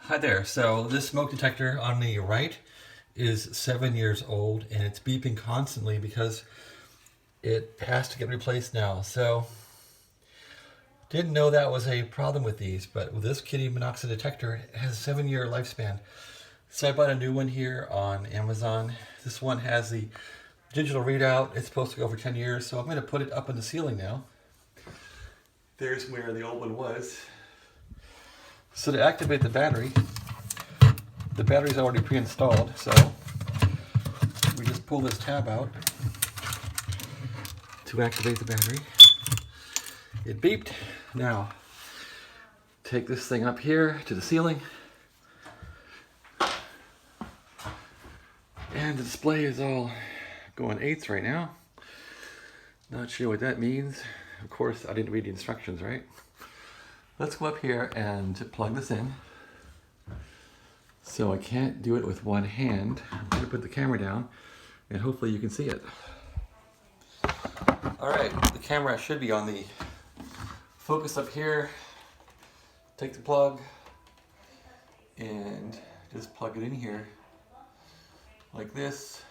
Hi there. So this smoke detector on the right is 7 years old and it's beeping constantly because it has to get replaced now. So didn't know that was a problem with these, but with this Kidde monoxide detector, it has a 7-year lifespan. So I bought a new one here on Amazon. This one has the digital readout. It's supposed to go for 10 years, so I'm going to put it up in the ceiling now. There's where the old one was. So to activate the battery's already pre-installed, so we just pull this tab out to activate the battery. It beeped. Now, take this thing up here to the ceiling. And the display is all going 8s right now. Not sure what that means. Of course, I didn't read the instructions, right? Let's go up here and plug this in. So I can't do it with one hand. I'm going to put the camera down and hopefully you can see it. All right, the camera should be on the focus up here. Take the plug and just plug it in here like this.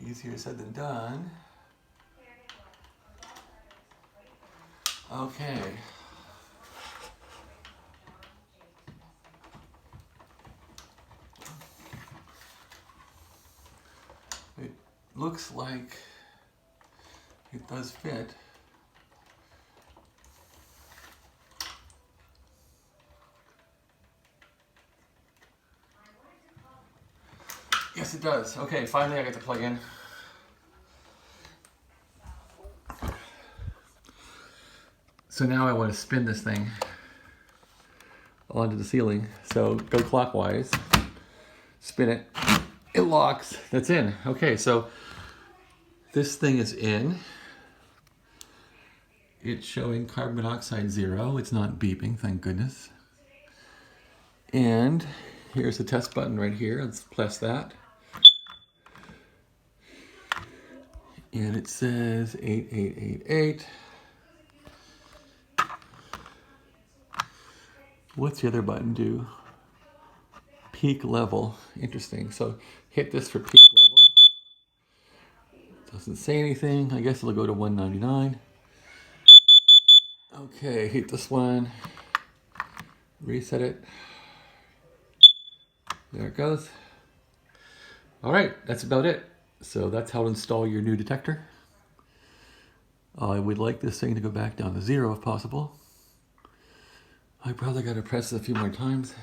Easier said than done. Okay. It looks like it does fit. Yes, it does. Okay, finally I get to plug in. So now I want to spin this thing onto the ceiling. So go clockwise, spin it, it locks, that's in. Okay, so this thing is in. It's showing carbon monoxide 0. It's not beeping, thank goodness. And here's the test button right here. Let's press that. And it says 8888. What's the other button do? Peak level. Interesting. So hit this for peak level. Doesn't say anything. I guess it'll go to 199. Okay, hit this one. Reset it. There it goes. All right, that's about it. So that's how to install your new detector. I would like this thing to go back down to 0 if possible. I probably got to press it a few more times.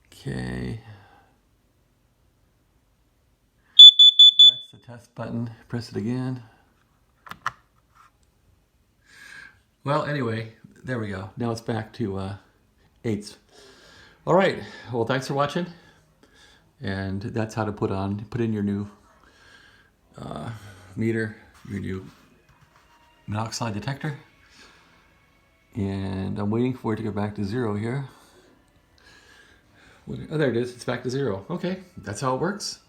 Okay. That's the test button. Press it again. Well, anyway, there we go. Now it's back to 8s. All right. Well, thanks for watching. And that's how to put in your new meter, your new monoxide detector. And I'm waiting for it to go back to 0 here. Oh, there it is. It's back to 0. Okay, that's how it works.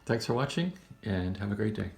Thanks for watching and have a great day.